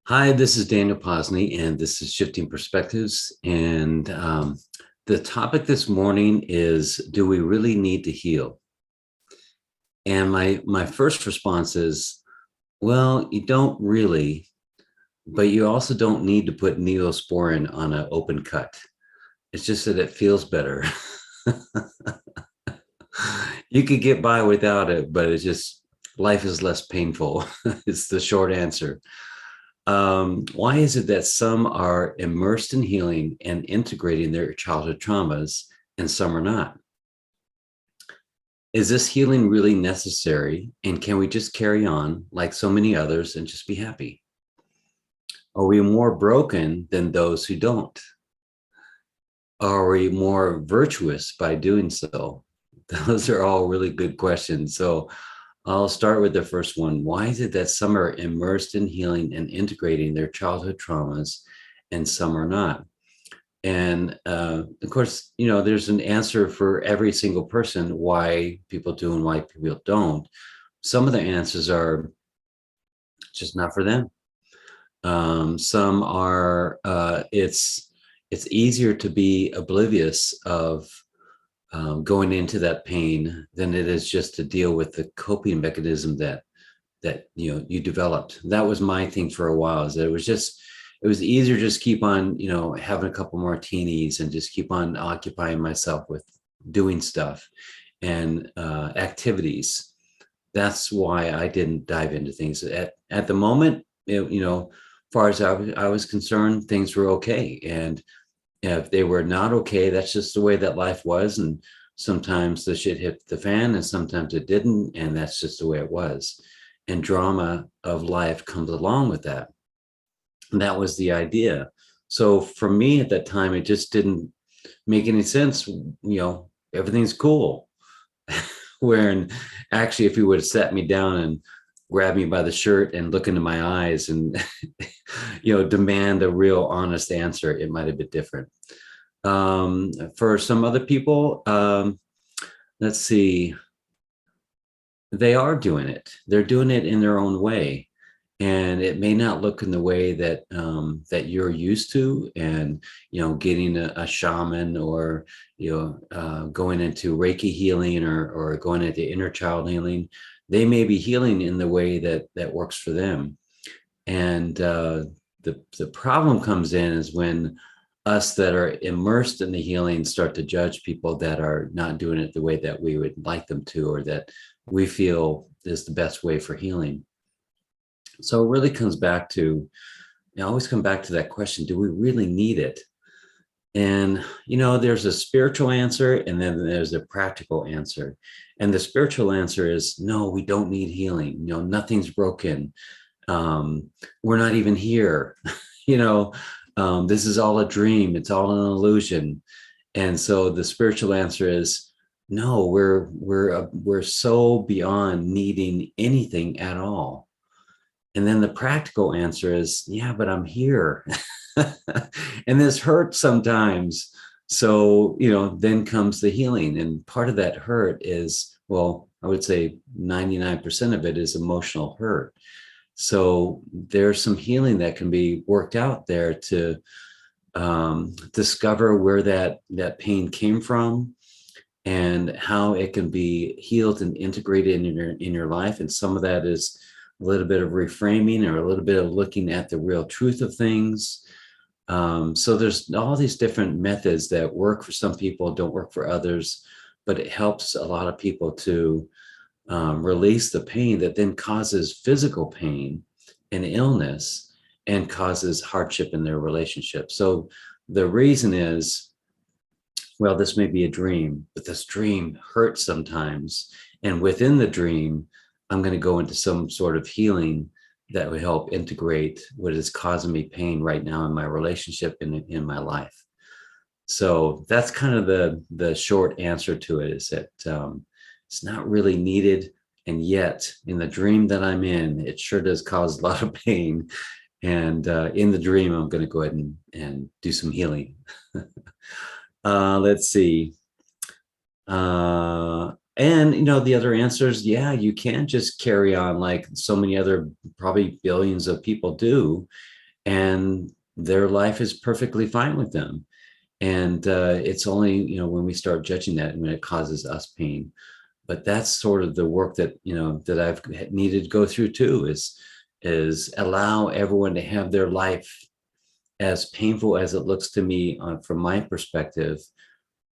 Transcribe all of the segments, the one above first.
Hi, this is Daniel Posney, and this is Shifting Perspectives. And the topic this morning is, do we really need to heal? And my first response is, well, you don't really, but you also don't need to put neosporin on an open cut. It's just that it feels better. You could get by without it, but it's just life is less painful. It's the short answer. Why is it that some are immersed in healing and integrating their childhood traumas and some are not? Is this healing really necessary? And can we just carry on like so many others and just be happy? Are we more broken than those who don't? Are we more virtuous by doing so? Those are all really good questions. So I'll start with the first one. Why is it that some are immersed in healing and integrating their childhood traumas and some are not? And of course, there's an answer for every single person why people do and why people don't. Some of the answers are just not for them. Some are it's easier to be oblivious of going into that pain than it is just to deal with the coping mechanism that you developed. That was my thing for a while. Is that it was easier to just keep on having a couple martinis and just keep on occupying myself with doing stuff and activities. That's why I didn't dive into things at the moment. Far as I was concerned, things were okay, and if they were not okay, that's just the way that life was. And sometimes the shit hit the fan and sometimes it didn't. And that's just the way it was. And drama of life comes along with that. And that was the idea. So for me at that time, it just didn't make any sense. Everything's cool. Wherein actually, if you would have sat me down and grabbed me by the shirt and look into my eyes and demand a real honest answer, it might have been different. For some other people, let's see, they are doing it. They're doing it in their own way, and it may not look in the way that you're used to. And getting a shaman, or going into Reiki healing, or going into inner child healing, they may be healing in the way that works for them. And the problem comes in is when us that are immersed in the healing start to judge people that are not doing it the way that we would like them to, or that we feel is the best way for healing. So it really comes back to, I always come back to that question, do we really need it? And, there's a spiritual answer and then there's a practical answer. And the spiritual answer is, no, we don't need healing. Nothing's broken. We're not even here. This is all a dream. It's all an illusion. And so the spiritual answer is, no, we're so beyond needing anything at all. And then the practical answer is, yeah, but I'm here. And this hurts sometimes. So, then comes the healing. And part of that hurt is, well, I would say 99% of it is emotional hurt. So there's some healing that can be worked out there to discover where that pain came from and how it can be healed and integrated in your life. And some of that is a little bit of reframing, or a little bit of looking at the real truth of things. So there's all these different methods that work for some people, don't work for others, but it helps a lot of people to release the pain that then causes physical pain and illness and causes hardship in their relationship. So the reason is, well, this may be a dream, but this dream hurts sometimes. And within the dream, I'm going to go into some sort of healing that will help integrate what is causing me pain right now in my relationship and in my life. So that's kind of the short answer to it, is that it's not really needed. And yet in the dream that I'm in, it sure does cause a lot of pain. And in the dream, I'm going to go ahead and do some healing. Let's see. And the other answer is, yeah, you can just carry on like so many other probably billions of people do, and their life is perfectly fine with them. And it's only when we start judging that when it causes us pain. But that's sort of the work that that I've needed to go through too, is allow everyone to have their life, as painful as it looks to me from my perspective.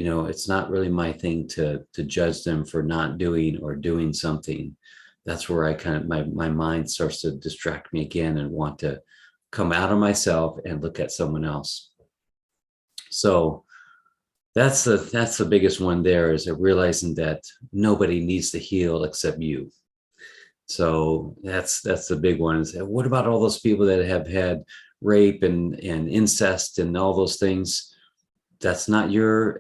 It's not really my thing to judge them for not doing or doing something. That's where I kind of my mind starts to distract me again and want to come out of myself and look at someone else. So that's the biggest one there, is realizing that nobody needs to heal except you. So that's the big one. Is what about all those people that have had rape and incest and all those things? That's not your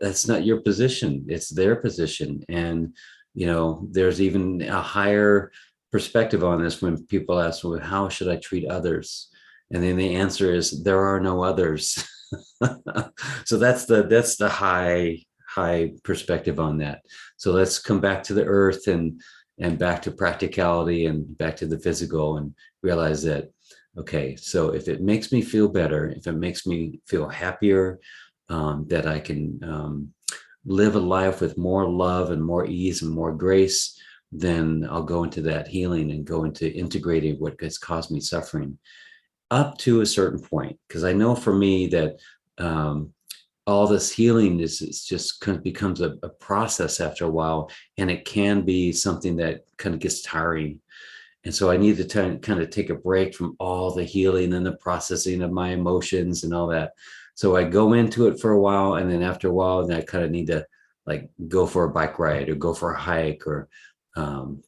position. It's their position. And there's even a higher perspective on this when people ask, well, how should I treat others? And then the answer is, there are no others. So that's the high perspective on that. So let's come back to the earth and back to practicality and back to the physical, and realize that, okay, so if it makes me feel better, if it makes me feel happier, that I can live a life with more love and more ease and more grace, then I'll go into that healing and go into integrating what has caused me suffering, up to a certain point. Because I know for me that all this healing is just kind of becomes a process after a while, and it can be something that kind of gets tiring. And so I need to kind of take a break from all the healing and the processing of my emotions and all that. So I go into it for a while, and then after a while, then I kind of need to like go for a bike ride or go for a hike, or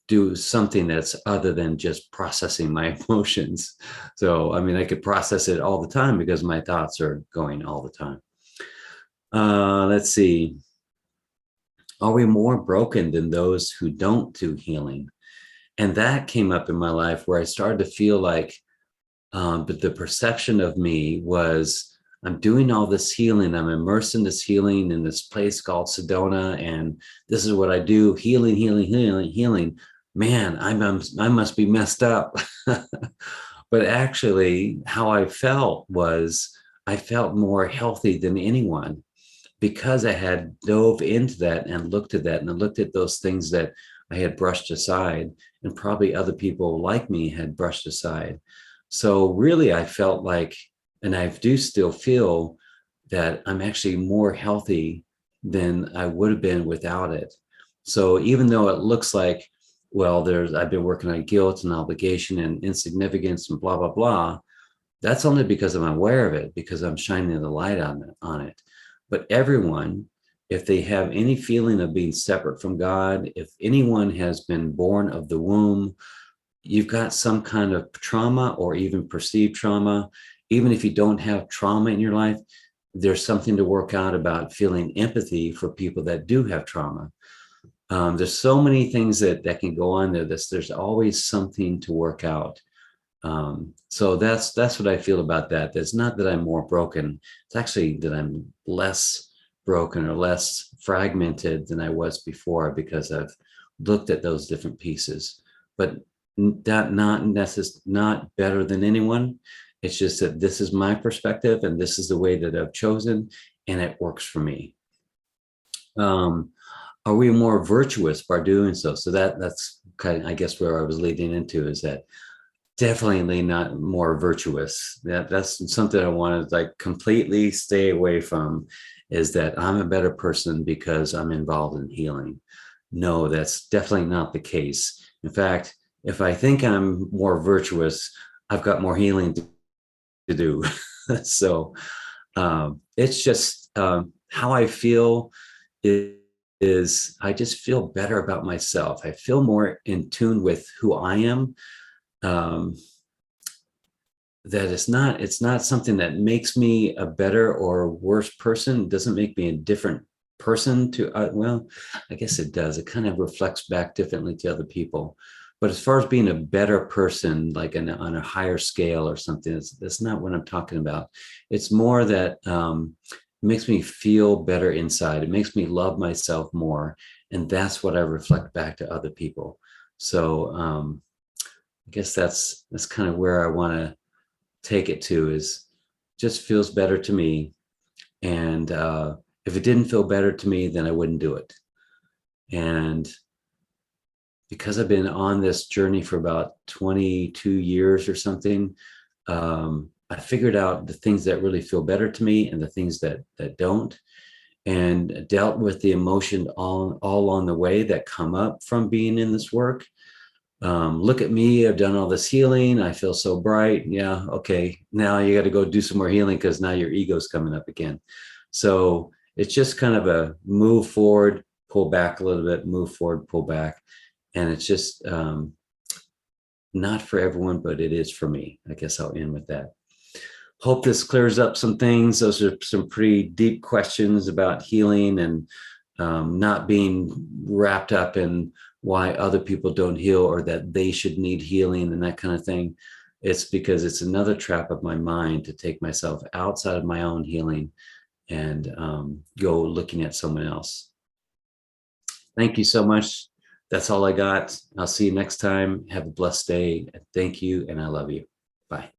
do something that's other than just processing my emotions. So, I mean, I could process it all the time because my thoughts are going all the time. Let's see. Are we more broken than those who don't do healing? And that came up in my life where I started to feel like, but the perception of me was, I'm doing all this healing. I'm immersed in this healing in this place called Sedona. And this is what I do: healing, healing, healing, healing. Man, I must be messed up. But actually, how I felt was, I felt more healthy than anyone, because I had dove into that and looked at that, and I looked at those things that I had brushed aside, and probably other people like me had brushed aside. So really, I felt like, and I do still feel, that I'm actually more healthy than I would have been without it. So even though it looks like, well, I've been working on guilt and obligation and insignificance and blah, blah, blah, that's only because I'm aware of it, because I'm shining the light on it. But everyone, if they have any feeling of being separate from God, if anyone has been born of the womb, you've got some kind of trauma or even perceived trauma. Even if you don't have trauma in your life, there's something to work out about feeling empathy for people that do have trauma. There's so many things that can go on there. There's always something to work out. So that's what I feel about that. It's not that I'm more broken. It's actually that I'm less broken or less fragmented than I was before, because I've looked at those different pieces. But that not better than anyone. It's just that this is my perspective, and this is the way that I've chosen, and it works for me. Are we more virtuous by doing so? So that's kind of, I guess, where I was leading into, is that definitely not more virtuous. That's something I want to like completely stay away from, is that I'm a better person because I'm involved in healing. No, that's definitely not the case. In fact, if I think I'm more virtuous, I've got more healing to do. So it's just how I feel is I just feel better about myself. I feel more in tune with who I am. That it's not something that makes me a better or worse person. It doesn't make me a different person to, well, I guess it does. It kind of reflects back differently to other people. But as far as being a better person, like on a higher scale or something, that's not what I'm talking about. It's more that it makes me feel better inside. It makes me love myself more. And that's what I reflect back to other people. So I guess that's kind of where I want to take it to, is just feels better to me. And if it didn't feel better to me, then I wouldn't do it. And because I've been on this journey for about 22 years or something, I figured out the things that really feel better to me and the things that don't, and dealt with the emotion all on the way that come up from being in this work. Look at me, I've done all this healing, I feel so bright. Yeah, okay, now you got to go do some more healing because now your ego's coming up again. So it's just kind of a move forward, pull back a little bit, move forward, pull back. And it's just not for everyone, but it is for me. I guess I'll end with that. Hope this clears up some things. Those are some pretty deep questions about healing and not being wrapped up in why other people don't heal or that they should need healing and that kind of thing. It's because it's another trap of my mind to take myself outside of my own healing and go looking at someone else. Thank you so much. That's all I got. I'll see you next time. Have a blessed day. Thank you, and I love you. Bye.